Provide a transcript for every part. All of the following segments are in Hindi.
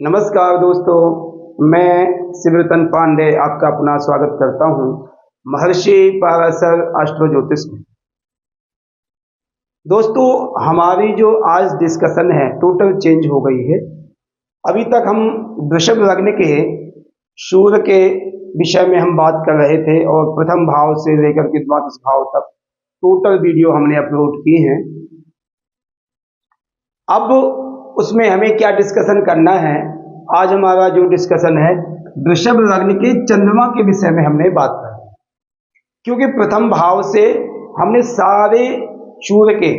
नमस्कार दोस्तों, मैं शिवरतन पांडे आपका अपना स्वागत करता हूं महर्षि पाराशर एस्ट्रो ज्योतिष में। दोस्तों, हमारी जो आज डिस्कशन है टोटल चेंज हो गई है। अभी तक हम वृषभ लग्न के सूर्य के विषय में हम बात कर रहे थे और प्रथम भाव से लेकर के द्वादश भाव तक टोटल वीडियो हमने अपलोड की हैं। अब उसमें हमें क्या डिस्कशन करना है, आज हमारा जो डिस्कशन है वृषभ लग्न के चंद्रमा के विषय में हमने बात करनी है। क्योंकि प्रथम भाव से हमने सारे सूर्य के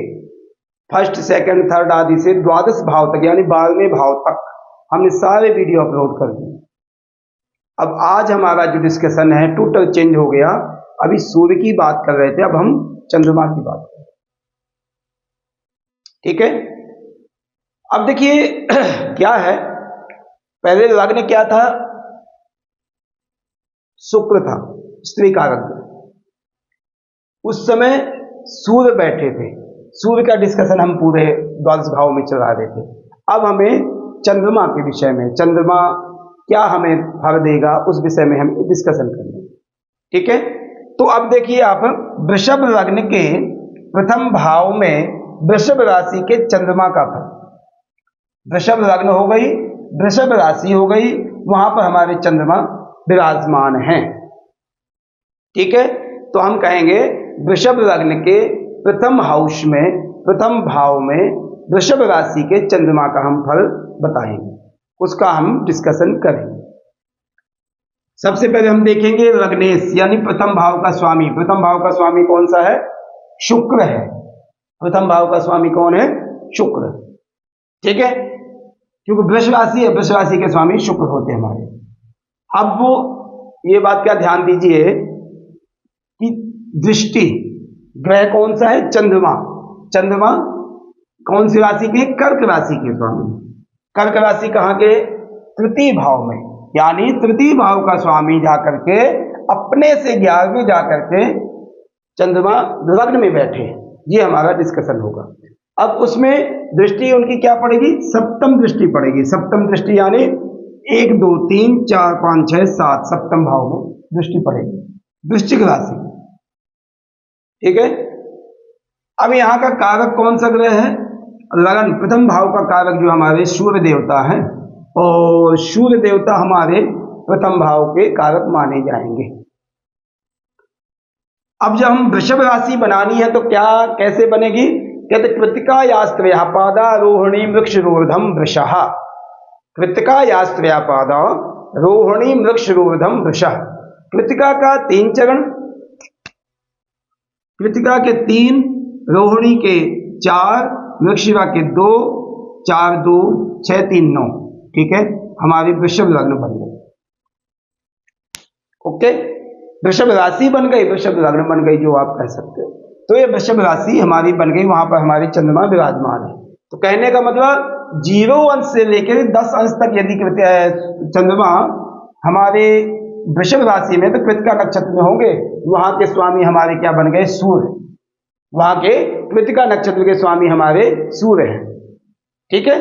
फर्स्ट सेकंड थर्ड आदि से द्वादश भाव तक यानी 12वें भाव तक हमने सारे वीडियो अपलोड कर दिए। अब आज हमारा जो डिस्कशन है टोटल चेंज हो गया। अभी सूर्य की बात कर रहे थे, अब हम चंद्रमा की बात कर रहे हैं। ठीक है, अब देखिए क्या है, पहले लग्न क्या था, शुक्र था, स्त्री कारक। उस समय सूर्य बैठे थे, सूर्य का डिस्कशन हम पूरे द्वादश भाव में चला रहे थे। अब हमें चंद्रमा के विषय में, चंद्रमा क्या हमें फल देगा उस विषय में हम डिस्कशन करेंगे। ठीक है, तो अब देखिए आप वृषभ लग्न के प्रथम भाव में वृषभ राशि के चंद्रमा का फल, वृषभ लग्न हो गई, वृषभ राशि हो गई, वहां पर हमारे चंद्रमा विराजमान हैं। ठीक है, तो हम कहेंगे वृषभ लग्न के प्रथम हाउस में, प्रथम भाव में वृषभ राशि के चंद्रमा का हम फल बताएंगे, उसका हम डिस्कशन करेंगे। सबसे पहले हम देखेंगे लग्नेश यानी प्रथम भाव का स्वामी। प्रथम भाव का स्वामी कौन सा है? शुक्र है। प्रथम भाव का स्वामी कौन है? शुक्र। ठीक है, क्योंकि वृष राशि है, वृष राशि के स्वामी शुक्र होते हैं हमारे। अब वो ये बात का ध्यान दीजिए कि दृष्टि ग्रह कौन सा है? चंद्रमा। चंद्रमा कौन सी राशि के? कर्क राशि के स्वामी। कर्क राशि कहां के? तृतीय भाव में, यानी तृतीय भाव का स्वामी जाकर के अपने से 11वें जाकर के चंद्रमा लग्न में बैठे। ये हमारा डिस्कशन होगा। अब उसमें दृष्टि उनकी क्या पड़ेगी? सप्तम दृष्टि पड़ेगी। सप्तम दृष्टि यानी 1 2 3 4 5 6 7 सप्तम भाव में दृष्टि पड़ेगी वृश्चिक राशि। ठीक है, अब यहां का कारक कौन सा ग्रह है? लगन। प्रथम भाव का कारक जो हमारे सूर्य देवता है, और सूर्य देवता हमारे प्रथम भाव के कारक माने जाएंगे। अब जब हम वृषभ राशि बनानी है तो क्या कैसे बनेगी? कहते कृतिका यास्त्रयापादा रोहिणी वृक्षरूर्धम वृषः। कृतिका यास्त्रयापादा रोहिणी वृक्षरूर्धम वृषः। कृतिका का 3 चरण, कृतिका के 3, रोहिणी के 4, वृक्षिका के 2, 4 2 6 3 9। ठीक है, हमारी वृषभ लग्न बन गई। ओके, वृषभ राशि बन गई, वृषभ लग्न बन गई, जो आप कह सकते हो। तो ये वृषभ राशि हमारी बन गई, वहां पर हमारी चंद्रमा विराजमान है। तो कहने का मतलब 0 अंश से लेकर 10 अंश तक यदि चंद्रमा हमारे वृषभ राशि में, तो कृतिका नक्षत्र में होंगे, वहां के स्वामी हमारे क्या बन गए? सूर्य। वहां के कृतिका नक्षत्र के स्वामी हमारे सूर्य हैं। ठीक है,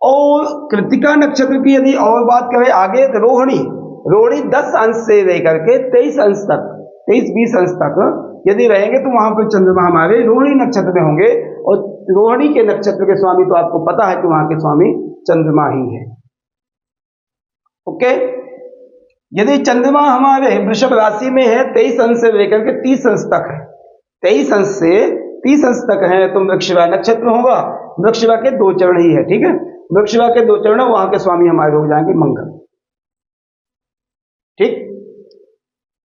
और कृतिका नक्षत्र की यदि और बात करें आगे, तो रोहिणी 10 अंश से लेकर के 23 अंश तक, 23-20 अंश तक यदि रहेंगे तो वहां पर चंद्रमा हमारे रोहिणी नक्षत्र में होंगे। और रोहिणी के नक्षत्र के स्वामी तो आपको पता है कि वहां के स्वामी चंद्रमा ही है। ओके, यदि चंद्रमा हमारे वृषभ राशि में है 23 अंश से लेकर के 30 अंश तक है, 23 अंश से 30 अंश तक है, तो वृक्षिका नक्षत्र होगा। वृक्षिका के 2 चरण ही है। ठीक है, वृक्षिका के 2 चरण, वहां के स्वामी हमारे हो जाएंगे मंगल। ठीक,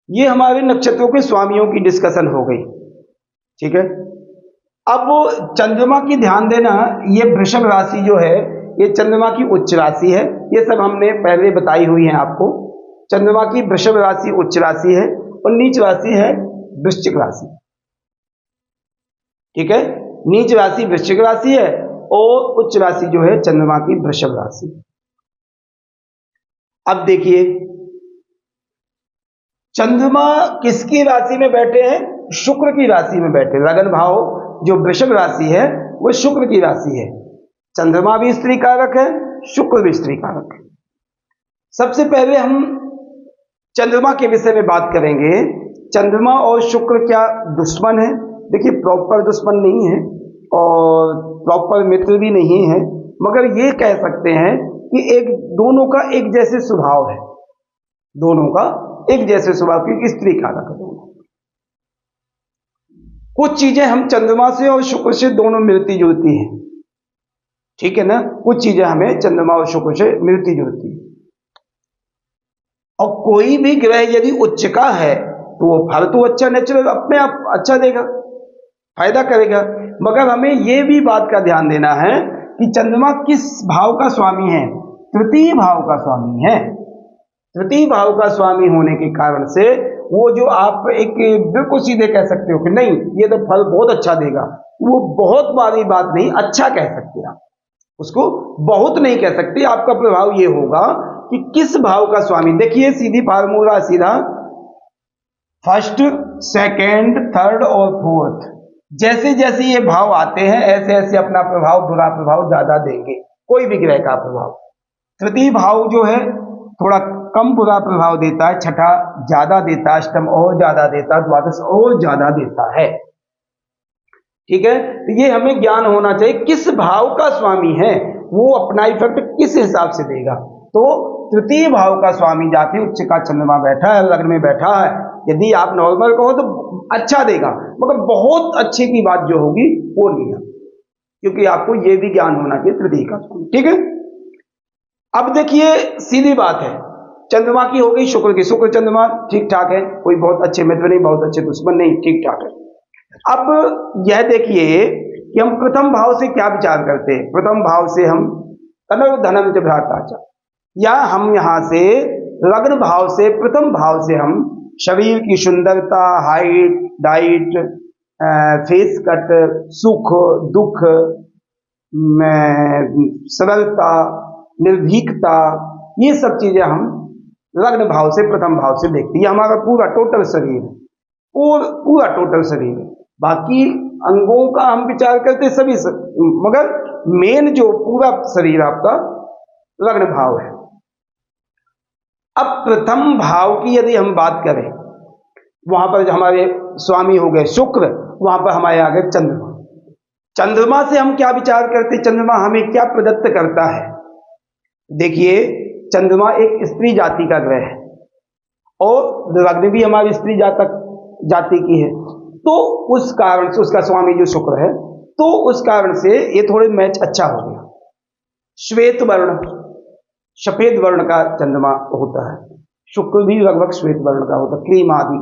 ये हमारे नक्षत्रों के स्वामियों की डिस्कशन हो गई। ठीक है, अब वो चंद्रमा की ध्यान देना, ये वृषभ राशि जो है ये चंद्रमा की उच्च राशि है। ये सब हमने पहले बताई हुई है आपको। चंद्रमा की वृषभ राशि उच्च राशि है और नीच राशि है वृश्चिक राशि। ठीक है, नीच राशि वृश्चिक राशि है और उच्च राशि जो है चंद्रमा की वृषभ राशि। अब देखिए चंद्रमा किसकी राशि में बैठे हैं? शुक्र की राशि में बैठे। लगन भाव जो वृषभ राशि है वो शुक्र की राशि है। चंद्रमा भी स्त्री कारक है, शुक्र भी स्त्री कारक है। सबसे पहले हम चंद्रमा के विषय में बात करेंगे। चंद्रमा और शुक्र क्या दुश्मन है? देखिए, प्रॉपर दुश्मन नहीं है और प्रॉपर मित्र भी नहीं है, मगर ये कह सकते हैं कि दोनों का एक जैसे स्वभाव है, दोनों का एक जैसे स्वभाव, क्योंकि स्त्री कारक है दोनों। कुछ चीजें हम चंद्रमा से और शुक्र से दोनों मिलती जुलती हैं, ठीक है ना। कुछ चीजें हमें चंद्रमा और शुक्र से मिलती जुलती हैं। और कोई भी ग्रह यदि उच्च का है तो वो फल तो अच्छा नेचुरल अपने आप अच्छा देगा, फायदा करेगा। मगर हमें ये भी बात का ध्यान देना है कि चंद्रमा किस भाव का स्वामी है? तृतीय भाव का स्वामी है। तृतीय भाव का स्वामी होने के कारण से वो जो आप एक बिल्कुल सीधे कह सकते हो कि नहीं ये तो फल बहुत अच्छा देगा, वो बहुत बड़ी बात नहीं, अच्छा कह सकते आप उसको, बहुत नहीं कह सकते। आपका प्रभाव ये होगा कि किस भाव का स्वामी। देखिए, सीधी फार्मूला सीधा, फर्स्ट, सेकंड, थर्ड और फोर्थ, जैसे जैसे ये भाव आते हैं ऐसे ऐसे अपना प्रभाव, बुरा प्रभाव ज्यादा देंगे, कोई भी ग्रह का प्रभाव। तृतीय भाव जो है थोड़ा कम बुरा प्रभाव देता है, छठा ज्यादा देता है, अष्टम और ज्यादा देता है, द्वादश और ज्यादा देता है, ठीक है। तो ये हमें ज्ञान होना चाहिए किस भाव का स्वामी है, वो अपना इफेक्ट किस हिसाब से देगा। तो तृतीय भाव का स्वामी जाके उच्च का चंद्रमा बैठा है, लग्न में बैठा है, यदि आप नॉर्मल कहो तो अच्छा देगा, मगर बहुत अच्छे की बात जो होगी वो नहीं है, क्योंकि आपको ये भी ज्ञान होना चाहिए तृतीय का स्वामी, ठीक है। अब देखिए, सीधी बात है, चंद्रमा की हो गई, शुक्र की। शुक्र चंद्रमा ठीक ठाक है, कोई बहुत अच्छे मित्र नहीं, बहुत अच्छे दुश्मन नहीं, ठीक ठाक है। अब यह देखिए कि हम प्रथम भाव से क्या विचार करते हैं। प्रथम भाव से हम तनव धनम च भ्राता, या हम यहां से लग्न भाव से, प्रथम भाव से हम शरीर की सुंदरता, हाइट, डाइट, फेस कट, सुख दुख, सरलता, निर्भीकता, ये सब चीजें हम लग्न भाव से, प्रथम भाव से देखते हैं। ये हमारा पूरा टोटल शरीर है, और पूरा टोटल शरीर है। बाकी अंगों का हम विचार करते सभी मगर मेन जो पूरा शरीर आपका लग्न भाव है। अब प्रथम भाव की यदि हम बात करें, वहां पर जो हमारे स्वामी हो गए शुक्र, वहां पर हमारे आ गए चंद्रमा। चंद्रमा से हम क्या विचार करते, चंद्रमा हमें क्या प्रदत्त करता है। देखिए, चंद्रमा एक स्त्री जाति का ग्रह है और लग्न भी हमारी स्त्री जाति की है, तो उस कारण से उसका स्वामी जो शुक्र है, तो उस कारण से ये थोड़े मैच अच्छा हो गया। श्वेत वर्ण, सफेद वर्ण का चंद्रमा होता है, शुक्र भी लगभग श्वेत वर्ण का होता है, क्रीम आदि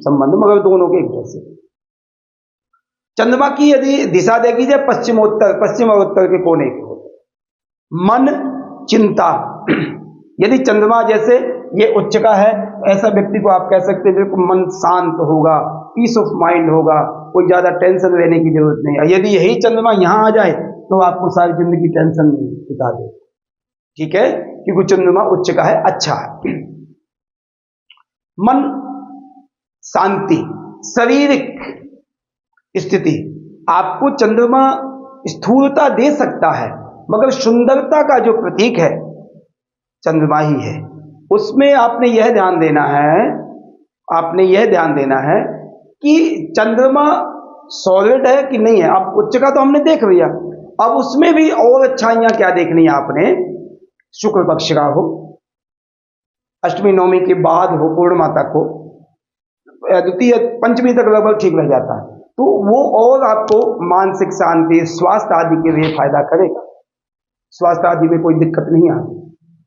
संबंध, मगर दोनों के एक जैसे। चंद्रमा की यदि दिशा देखी जाए, पश्चिम और उत्तर के कोने के होते। मन, चिंता, यदि चंद्रमा जैसे ये उच्च का है, ऐसा व्यक्ति को आप कह सकते हैं बिल्कुल मन शांत होगा, पीस ऑफ माइंड होगा, कोई ज्यादा टेंशन लेने की जरूरत नहीं है। यदि यही चंद्रमा यहां आ जाए तो आपको सारी जिंदगी टेंशन नहीं बिता दे, ठीक है, क्योंकि चंद्रमा उच्च का है, अच्छा है। मन, शांति, शारीरिक स्थिति, आपको चंद्रमा स्थूलता दे सकता है, मगर सुंदरता का जो प्रतीक है चंद्रमा ही है। उसमें आपने यह ध्यान देना है कि चंद्रमा सॉलिड है कि नहीं है। अब उच्च का तो हमने देख लिया, अब उसमें भी और अच्छाइयां क्या देखनी है आपने। शुक्ल पक्ष का हो, अष्टमी नवमी के बाद हो, पूर्णिमा तक हो, द्वितीय पंचमी तक लगभग ठीक रह जाता है, तो वो और आपको मानसिक शांति, स्वास्थ्य आदि के लिए फायदा करेगा। स्वास्थ्य आदि में कोई दिक्कत नहीं आती।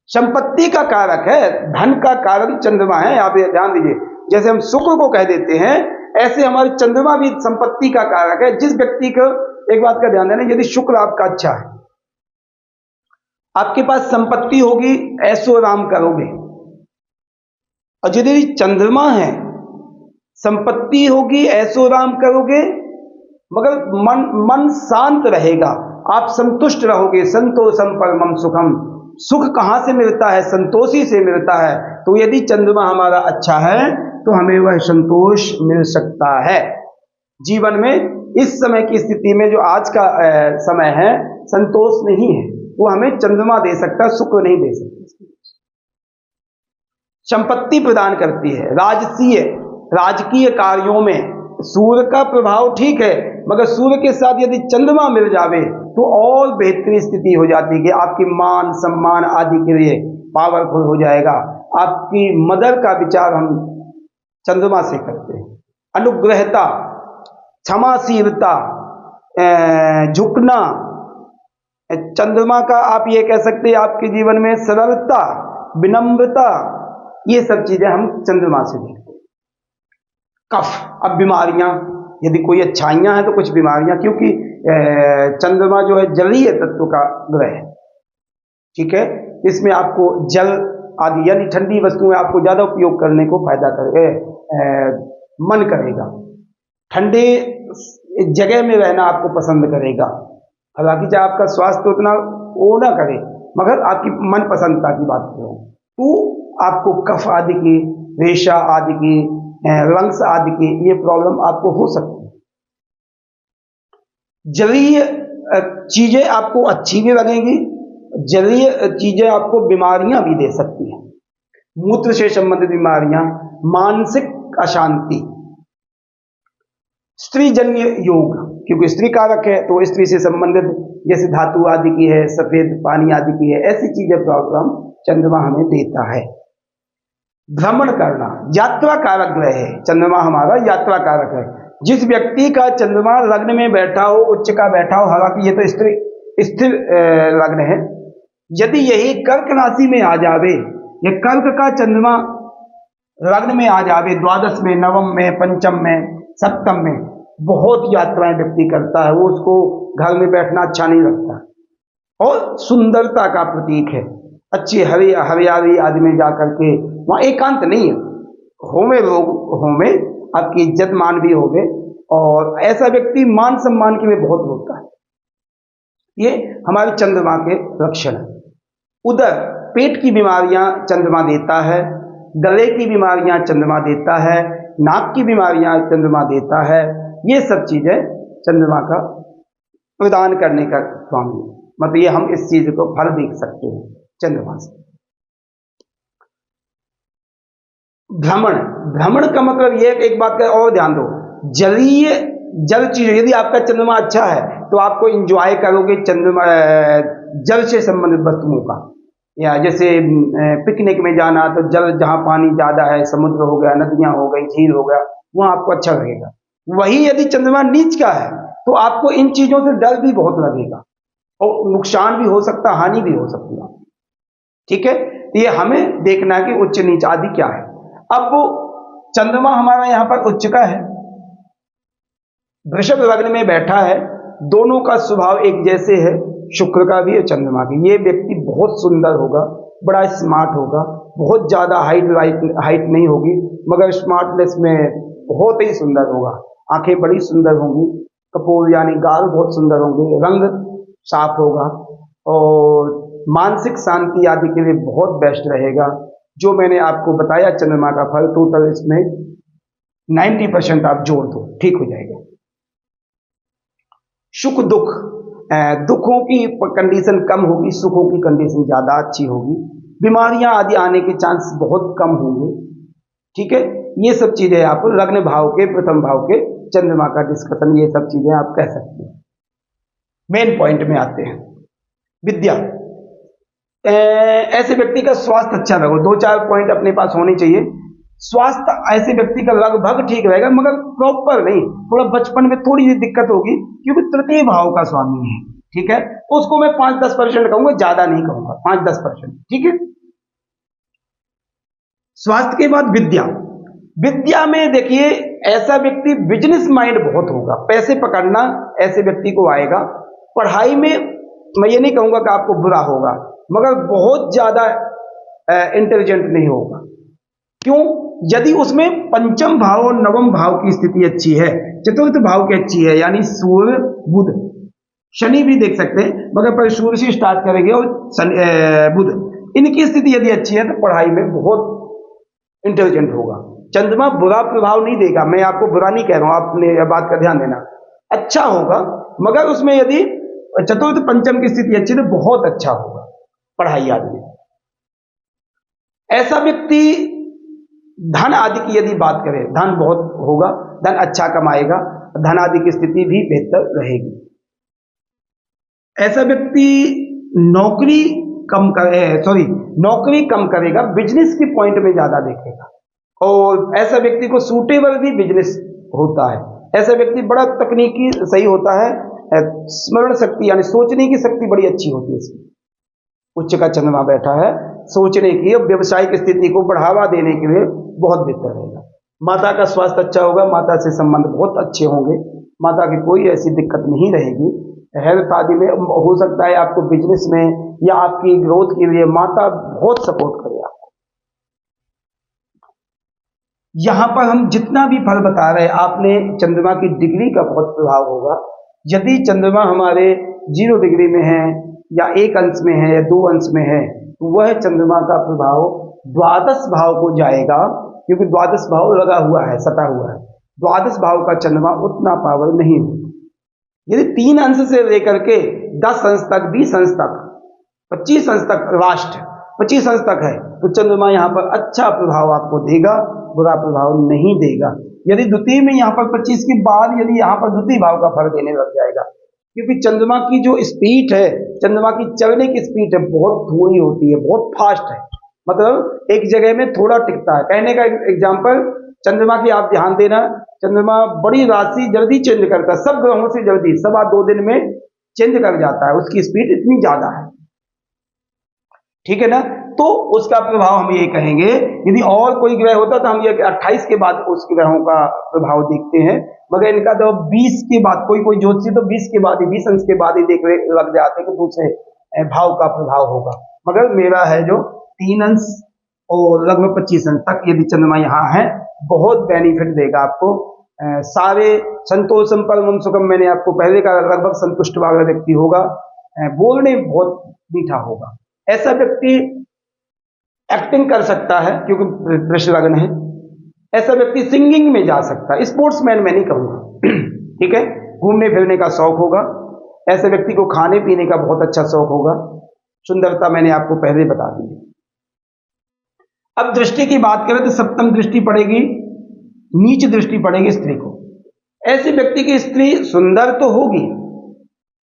संपत्ति का कारक है, धन का कारक चंद्रमा है, आप ध्यान दीजिए। जैसे हम शुक्र को कह देते हैं, ऐसे हमारे चंद्रमा भी संपत्ति का कारक है। जिस व्यक्ति को, एक बात का ध्यान देना, यदि शुक्र आपका अच्छा है, आपके पास संपत्ति होगी, ऐशो आराम करोगे। और यदि चंद्रमा है, संपत्ति होगी, ऐशो आराम करोगे, मगर मन शांत रहेगा, आप संतुष्ट रहोगे। संतोषम परमम सुखम, सुख कहां से मिलता है, संतोषी से मिलता है। तो यदि चंद्रमा हमारा अच्छा है तो हमें वह संतोष मिल सकता है जीवन में। इस समय की स्थिति में, जो आज का समय है, संतोष नहीं है, वो हमें चंद्रमा दे सकता है, शुक्र नहीं दे सकता। संपत्ति प्रदान करती है। राजकीय कार्यों में सूर्य का प्रभाव ठीक है, मगर सूर्य के साथ यदि चंद्रमा मिल जावे तो और बेहतरीन स्थिति हो जाती है कि आपकी मान सम्मान आदि के लिए पावरफुल हो जाएगा। आपकी मदर का विचार हम चंद्रमा से करते हैं। अनुग्रहता, क्षमाशीलता, झुकना, चंद्रमा का आप ये कह सकते हैं आपके जीवन में सरलता, विनम्रता, ये सब चीजें हम चंद्रमा से देखते हैं। कफ, अब बीमारियां, यदि कोई अच्छाइयां हैं तो कुछ बीमारियां, क्योंकि चंद्रमा जो है जलीय तत्व का ग्रह है, ठीक है। इसमें आपको जल आदि यानी ठंडी वस्तुएं आपको ज्यादा उपयोग करने को फायदा मन करेगा। ठंडे जगह में रहना आपको पसंद करेगा। हालांकि चाहे आपका स्वास्थ्य उतना वो ना करे, मगर आपकी मन पसंदता की बात करो तो आपको कफ आदि की, रेशा आदि की, लंग्स आदि की ये प्रॉब्लम आपको हो सकती है। जलीय चीजें आपको अच्छी भी लगेंगी, जलीय चीजें आपको बीमारियां भी दे सकती हैं। मूत्र से संबंधित बीमारियां, मानसिक अशांति, स्त्री जन्य योग, क्योंकि स्त्री कारक है तो स्त्री से संबंधित जैसे धातु आदि की है, सफेद पानी आदि की है, ऐसी चीजें प्रॉब्लम चंद्रमा हमें देता है। भ्रमण करना, यात्रा कारक ग्रह है चंद्रमा, हमारा यात्रा कारक है। जिस व्यक्ति का चंद्रमा लग्न में बैठा हो, उच्च का बैठा हो, हालांकि ये तो स्थिर लग्न है, यदि यही कर्क राशि में आ जावे, ये कर्क का चंद्रमा लग्न में आ जावे, द्वादश में, नवम में, पंचम में, सप्तम में, बहुत यात्राएं व्यक्ति करता है, वो उसको घर में बैठना अच्छा नहीं लगता, और सुंदरता का प्रतीक है। अच्छी हरियाली आदि में जाकर के, वहां एकांत नहीं है, होमे लोग होमे, आपकी इज्जत मान भी होगे, और ऐसा व्यक्ति मान सम्मान के लिए बहुत होता है। ये हमारे चंद्रमा के लक्षण है। उदर, पेट की बीमारियां चंद्रमा देता है, गले की बीमारियां चंद्रमा देता है, नाक की बीमारियां चंद्रमा देता है। ये सब चीजें चंद्रमा का प्रदान करने का स्वामी, मतलब ये हम इस चीज को फल देख सकते हैं चंद्रमा से। भ्रमण का मतलब ये, एक बात का और ध्यान दो, जल चीज, यदि आपका चंद्रमा अच्छा है तो आपको एंजॉय करोगे चंद्रमा जल से संबंधित वस्तुओं का, या जैसे पिकनिक में जाना, तो जल जहां पानी ज्यादा है, समुद्र हो गया, नदियां हो गई, झील हो गया, वहां आपको अच्छा लगेगा। वही यदि चंद्रमा नीच का है तो आपको इन चीजों से डर भी बहुत लगेगा, और नुकसान भी हो सकता, हानि भी हो सकती है, ठीक है। तो ये हमें देखना है कि उच्च नीच आदि क्या है। अब वो चंद्रमा हमारा यहां पर उच्च का है, वृषभ लग्न में बैठा है, दोनों का स्वभाव एक जैसे है, शुक्र का भी और चंद्रमा की। ये व्यक्ति बहुत सुंदर होगा, बड़ा स्मार्ट होगा, बहुत ज्यादा हाइट नहीं होगी, मगर स्मार्टनेस में बहुत ही सुंदर होगा। आंखें बड़ी सुंदर होंगी, कपूर यानी गाल बहुत सुंदर होंगे, रंग साफ होगा, और मानसिक शांति आदि के लिए बहुत बेस्ट रहेगा। जो मैंने आपको बताया चंद्रमा का फल, टोटल इसमें 90% आप जोड़ दो, ठीक हो जाएगा। सुख दुख, दुखों की कंडीशन कम होगी, सुखों की कंडीशन ज्यादा अच्छी होगी, बीमारियां आदि आने के चांस बहुत कम होंगे, ठीक है। ये सब चीजें आप लग्न भाव के, प्रथम भाव के चंद्रमा का डिस्कशन, ये सब चीजें आप कह सकते हैं। मेन पॉइंट में आते हैं, विद्या। ऐसे व्यक्ति का स्वास्थ्य अच्छा रहो, 2-4 पॉइंट अपने पास होने चाहिए। स्वास्थ्य ऐसे व्यक्ति का लगभग ठीक रहेगा, मगर प्रॉपर नहीं, थोड़ा बचपन में थोड़ी सी दिक्कत होगी, क्योंकि तृतीय भाव का स्वामी है, ठीक है। तो उसको मैं 5-10% कहूंगा, ज्यादा नहीं कहूंगा, 5-10%, ठीक है। स्वास्थ्य के बाद विद्या। विद्या में देखिए, ऐसा व्यक्ति बिजनेस माइंड बहुत होगा, पैसे पकड़ना ऐसे व्यक्ति को आएगा। पढ़ाई में मैं ये नहीं कहूंगा कि आपको बुरा होगा, मगर बहुत ज्यादा इंटेलिजेंट नहीं होगा। क्यों? यदि उसमें पंचम भाव और नवम भाव की स्थिति अच्छी है, चतुर्थ भाव की अच्छी है, यानी सूर्य बुध, शनि भी देख सकते हैं, मगर पर सूर्य से स्टार्ट करेंगे और बुध, इनकी स्थिति यदि अच्छी है तो पढ़ाई में बहुत इंटेलिजेंट होगा। चंद्रमा बुरा प्रभाव नहीं देगा, मैं आपको बुरा नहीं कह रहा हूं, आपने बात का ध्यान देना, अच्छा होगा, मगर उसमें यदि चतुर्थ पंचम की स्थिति अच्छी तो बहुत अच्छा होगा पढ़ाई आदि में। ऐसा व्यक्ति धन आदि की यदि बात करें, धन बहुत होगा, धन अच्छा कमाएगा, धन आदि की स्थिति भी बेहतर रहेगी। ऐसा व्यक्ति नौकरी कम करेगा, बिजनेस की पॉइंट में ज्यादा देखेगा, और ऐसा व्यक्ति को सूटेबल भी बिजनेस होता है। ऐसा व्यक्ति बड़ा तकनीकी सही होता है, स्मरण शक्ति यानी सोचने की शक्ति बड़ी अच्छी होती है इसकी। उच्च का चंद्रमा बैठा है, सोचने की और व्यवसायिक स्थिति को बढ़ावा देने के लिए बहुत बेहतर रहेगा। माता का स्वास्थ्य अच्छा होगा, माता से संबंध बहुत अच्छे होंगे, माता की कोई ऐसी दिक्कत नहीं रहेगी। हेल्थ आदि में हो सकता है आपको बिजनेस में या आपकी ग्रोथ के लिए माता बहुत सपोर्ट करे आपको। यहां पर हम जितना भी फल बता रहे हैं, आपने चंद्रमा की डिग्री का बहुत प्रभाव होगा। यदि चंद्रमा हमारे 0 डिग्री में है या 1 अंश में है या 2 अंश में है, तो वह चंद्रमा का प्रभाव द्वादश भाव को जाएगा, क्योंकि द्वादश भाव लगा हुआ है, सटा हुआ है। द्वादश भाव का चंद्रमा उतना पावर नहीं होता। यदि 3 अंश से लेकर के 10 अंश तक, 20 अंश तक, 25 अंश तक, लास्ट 25 अंश तक है, तो चंद्रमा यहाँ पर अच्छा प्रभाव आपको देगा, बुरा प्रभाव नहीं देगा। यदि द्वितीय में यहाँ पर 25 के बाद यदि यहाँ पर द्वितीय भाव का फल देने लग जाएगा, क्योंकि चंद्रमा की जो स्पीड है, चंद्रमा की चलने की स्पीड है, बहुत थोड़ी होती है, बहुत फास्ट है। मतलब एक जगह में थोड़ा टिकता है। कहने का एग्जाम्पल, चंद्रमा की आप ध्यान देना, चंद्रमा बड़ी राशि जल्दी चेंज करता है, सब ग्रहों से जल्दी, 2.25 दिन में चेंज कर जाता है, उसकी स्पीड इतनी ज्यादा है, ठीक है ना। तो उसका प्रभाव हम ये कहेंगे, यदि और कोई ग्रह होता तो हम ये 28 के बाद उस ग्रहों का प्रभाव देखते हैं, मगर इनका तो 20 के बाद, कोई ज्योतिषी तो 20 के बाद ही, 20 अंश के बाद ही देखने लग जाते हैं कि दूसरे भाव का प्रभाव होगा। मगर मेरा है जो 3 अंश और लगभग 25 अंश तक यदि चंद्रमा यहाँ है, बहुत बेनिफिट देगा आपको। सारे संतोषम परमम सुखम, मैंने आपको पहले का, लगभग संतुष्ट वाला व्यक्ति होगा, बोलने बहुत मीठा होगा। ऐसा व्यक्ति एक्टिंग कर सकता है क्योंकि वृष लग्न है। ऐसा व्यक्ति सिंगिंग में जा सकता है, स्पोर्ट्समैन मैं नहीं कहूंगा, ठीक है। घूमने फिरने का शौक होगा। ऐसे व्यक्ति को खाने पीने का बहुत अच्छा शौक होगा। सुंदरता मैंने आपको पहले बता दी। अब दृष्टि की बात करें तो सप्तम दृष्टि पड़ेगी, नीच दृष्टि पड़ेगी स्त्री को। ऐसे व्यक्ति की स्त्री सुंदर तो होगी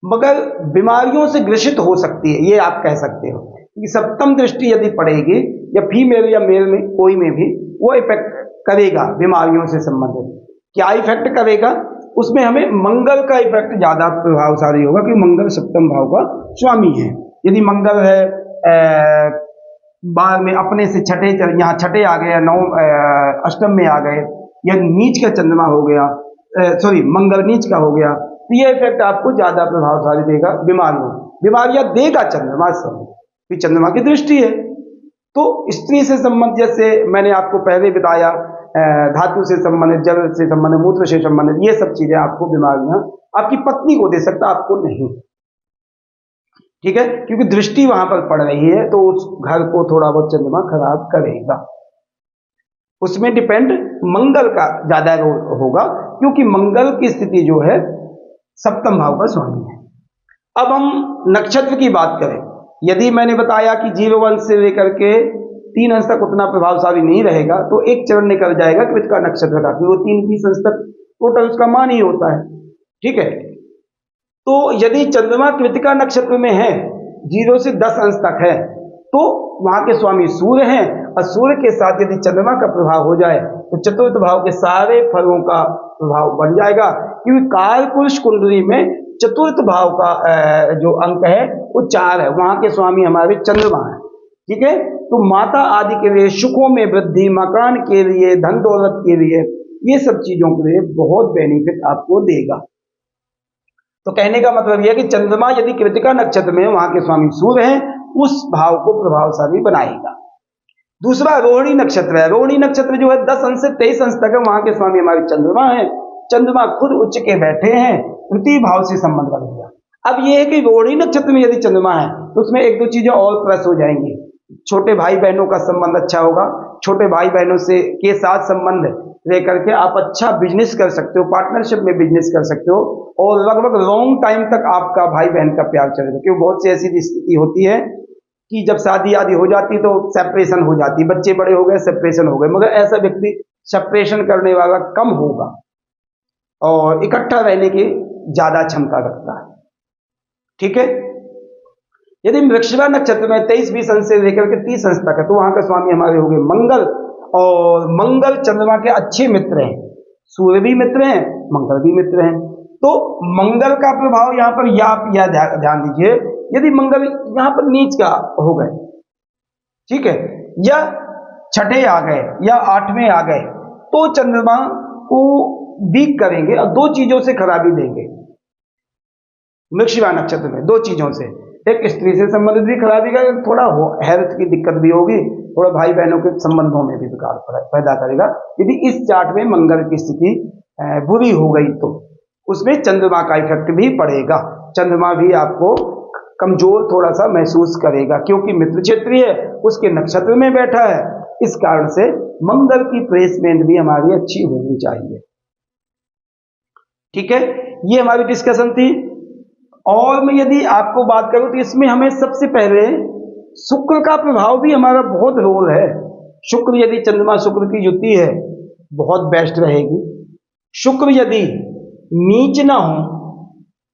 मगर बीमारियों से ग्रसित हो सकती है, ये आप कह सकते हो कि सप्तम दृष्टि यदि पड़ेगी या फीमेल या मेल में कोई में भी, वो इफेक्ट करेगा बीमारियों से संबंधित। क्या इफेक्ट करेगा? उसमें हमें मंगल का इफेक्ट ज्यादा प्रभावशाली होगा कि मंगल सप्तम भाव का स्वामी है। यदि मंगल है बाद में अपने से छठे, यहाँ छठे आ गए, 9 अष्टम में आ गए, या नीच का चंद्रमा हो गया, मंगल नीच का हो गया, तो ये इफेक्ट आपको ज्यादा प्रभावशाली देगा। बीमारियां देगा चंद्रमा समय, चंद्रमा की दृष्टि है। तो स्त्री से संबंध, जैसे मैंने आपको पहले बताया, धातु से संबंधित, जल से संबंधित, मूत्र से संबंधित, ये सब चीजें आपको बीमारियां आपकी पत्नी को दे सकता, आपको नहीं, ठीक है, क्योंकि दृष्टि वहां पर पड़ रही है, तो उस घर को थोड़ा बहुत चंद्रमा खराब करेगा। उसमें डिपेंड मंगल का ज्यादा रोल होगा, क्योंकि मंगल की स्थिति जो है सप्तम भाव का स्वामी है। अब हम नक्षत्र की बात करें, यदि मैंने बताया कि 0 अंश से लेकर के 3 अंश तक उतना प्रभावशाली नहीं रहेगा, तो एक चरण निकल जाएगा कृतिका नक्षत्र का, वो 3-20 अंश तक टोटल उसका मान ही होता है, ठीक है। तो यदि चंद्रमा कृतिका नक्षत्र में है, 0 से 10 अंश तक है, तो वहां के स्वामी सूर्य हैं, और सूर्य के साथ यदि चंद्रमा का प्रभाव हो जाए तो चतुर्थ भाव के सारे फलों का प्रभाव बढ़ जाएगा, क्योंकि कालपुरुष कुंडली में चतुर्थ भाव का जो अंक है वो 4 है, वहां के स्वामी हमारे चंद्रमा है, ठीक है। तो माता आदि के लिए, सुखों में वृद्धि, मकान के लिए, धन दौलत के लिए, ये सब चीजों के लिए बहुत बेनिफिट आपको देगा। तो कहने का मतलब यह कि चंद्रमा यदि कृतिका नक्षत्र में, वहां के स्वामी सूर्य हैं, उस भाव को प्रभावशाली बनाएगा। दूसरा रोहिणी नक्षत्र है। रोहिणी नक्षत्र जो है 10 अंश से 23 अंश तक है, वहां के स्वामी हमारे चंद्रमा है। चंद्रमा खुद उच्च के बैठे हैं, तृतीय भाव से संबंध बन गया। अब यह है कि रोहिणी नक्षत्र में यदि चंद्रमा है तो उसमें 1-2 चीजें और प्लस हो जाएंगी। छोटे भाई बहनों का संबंध अच्छा होगा, छोटे भाई बहनों से के साथ संबंध रह करके आप अच्छा बिजनेस कर सकते हो, पार्टनरशिप में बिजनेस कर सकते हो, और लगभग लॉन्ग टाइम तक आपका भाई बहन का प्यार चलेगा। क्योंकि बहुत सी ऐसी स्थिति होती है कि जब शादी आदि हो जाती है तो सेपरेशन हो जाती है, बच्चे बड़े हो गए, सेपरेशन हो गए, मगर ऐसा व्यक्ति सेपरेशन करने वाला कम होगा और इकट्ठा रहने की ज्यादा क्षमता रखता है। ठीक है। यदि वृश्चिक नक्षत्र में 23-20 अंश से लेकर के 30 अंश तक है तो वहां के स्वामी हमारे हो गए मंगल, और मंगल चंद्रमा के अच्छे मित्र हैं, सूर्य भी मित्र हैं, मंगल भी मित्र हैं। तो मंगल का प्रभाव यहाँ पर या ध्यान दीजिए, यदि मंगल यहाँ पर नीच का हो गए, ठीक है, या छठे आ गए या आठवें आ गए, तो चंद्रमा को वीक करेंगे और दो चीजों से खराबी देंगे। वृश्चिक नक्षत्र में दो चीजों से, एक स्त्री से संबंधित भी खराबी का, थोड़ा हेल्थ की दिक्कत भी होगी, थोड़ा भाई बहनों के संबंधों में भी विकार पैदा करेगा। यदि इस चार्ट में मंगल की स्थिति बुरी हो गई तो उसमें चंद्रमा का इफेक्ट भी पड़ेगा। चंद्रमा भी आपको कमजोर थोड़ा सा महसूस करेगा, क्योंकि मित्र क्षेत्रीय है, उसके नक्षत्र में बैठा है। इस कारण से मंगल की प्लेसमेंट भी हमारी अच्छी होनी चाहिए। ठीक है, ये हमारी डिस्कशन थी। और मैं यदि आपको बात करूं तो इसमें हमें सबसे पहले शुक्र का प्रभाव भी हमारा बहुत रोल है। शुक्र, यदि चंद्रमा शुक्र की युति है, बहुत बेस्ट रहेगी। शुक्र यदि नीच ना हो,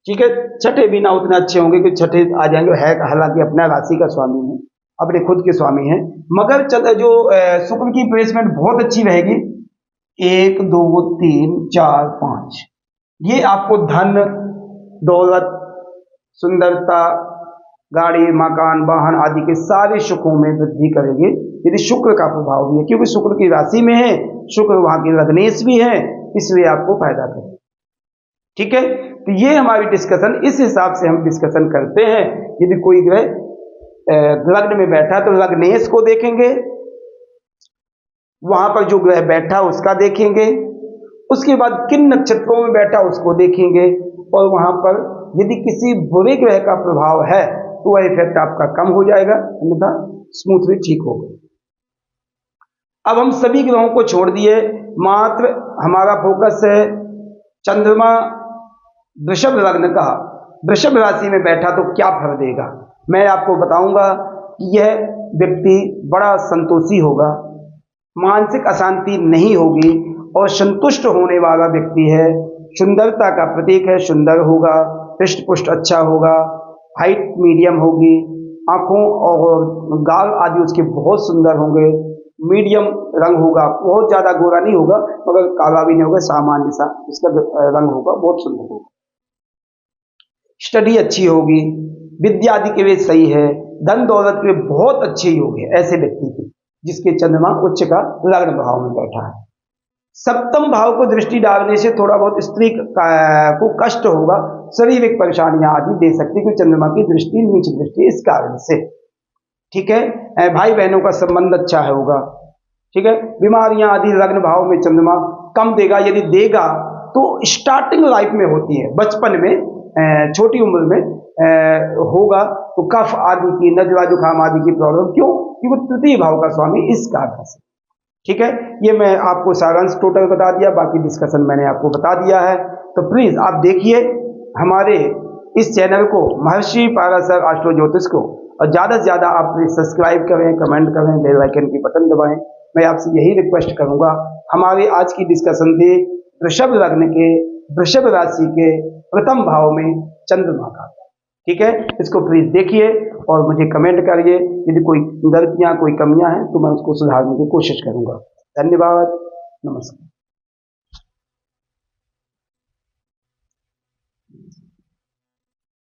ठीक है, छठे भी ना उतने अच्छे होंगे कि छठे आ जाएंगे, है हालांकि अपना राशि का स्वामी है, अपने खुद के स्वामी है, मगर जो शुक्र की प्लेसमेंट बहुत अच्छी रहेगी। 1 2 3 4 5, ये आपको धन, दौलत, सुंदरता, गाड़ी, मकान, वाहन आदि के सारे सुखों में वृद्धि करेगी यदि शुक्र का प्रभाव भी है, क्योंकि शुक्र की राशि में है, शुक्र वहां के लग्नेश भी है, इसलिए आपको फायदा करेगा। ठीक है, तो ये हमारी डिस्कशन, इस हिसाब से हम डिस्कशन करते हैं। यदि कोई ग्रह लग्न में बैठा तो लग्नेश को देखेंगे, वहां पर जो ग्रह बैठा उसका देखेंगे, उसके बाद किन नक्षत्रों में बैठा उसको देखेंगे, और वहां पर यदि किसी बुरे ग्रह का प्रभाव है तो वह इफेक्ट आपका कम हो जाएगा, अन्यथा स्मूथली ठीक होगा। अब हम सभी ग्रहों को छोड़ दिए, मात्र हमारा फोकस है चंद्रमा वृषभ लग्न का, वृषभ राशि में बैठा तो क्या फल देगा। मैं आपको बताऊंगा कि यह व्यक्ति बड़ा संतोषी होगा, मानसिक अशांति नहीं होगी और संतुष्ट होने वाला व्यक्ति है, सुंदरता का प्रतीक है, सुंदर होगा, हृष्ट पुष्ट अच्छा होगा, हाइट मीडियम होगी, आंखों और गाल आदि उसके बहुत सुंदर होंगे, मीडियम रंग होगा, बहुत ज्यादा गोरा नहीं होगा मगर काला भी नहीं होगा, सामान्य सा इसका रंग होगा, बहुत सुंदर होगा। स्टडी अच्छी होगी, विद्या आदि के लिए सही है, धन दौलत के लिए बहुत अच्छे योग है ऐसे व्यक्ति की जिसके चंद्रमा उच्च का लग्न भाव में बैठा है। सप्तम भाव को दृष्टि डालने से थोड़ा बहुत स्त्री को कष्ट होगा, शारीरिक परेशानियां आदि दे सकती है, क्योंकि चंद्रमा की दृष्टि नीच दृष्टि, इस कारण से। ठीक है, भाई बहनों का संबंध अच्छा होगा। ठीक है, बीमारियां आदि लग्न भाव में चंद्रमा कम देगा, यदि देगा तो स्टार्टिंग लाइफ में होती है, बचपन में, छोटी उम्र में होगा तो कफ आदि की, नजला जुकाम आदि की प्रॉब्लम, क्यों, क्योंकि तृतीय भाव का स्वामी इस कारण से। ठीक है, ये मैं आपको सारांश टोटल बता दिया, बाकी डिस्कशन मैंने आपको बता दिया है। तो प्लीज आप देखिए हमारे इस चैनल को, महर्षि पाराशर एस्ट्रो ज्योतिष को, और ज्यादा से ज्यादा आप प्लीज सब्सक्राइब करें, कमेंट करें, बेल आइकन की बटन दबाएं। मैं आपसे यही रिक्वेस्ट करूंगा। हमारी आज की डिस्कशन थी वृषभ लग्न के, वृषभ राशि के प्रथम भाव में चंद्रमा का। ठीक है, इसको प्लीज देखिए और मुझे कमेंट करिए, यदि कोई गलतियां, कोई कमियां हैं तो मैं उसको सुधारने की कोशिश करूंगा। धन्यवाद, नमस्कार।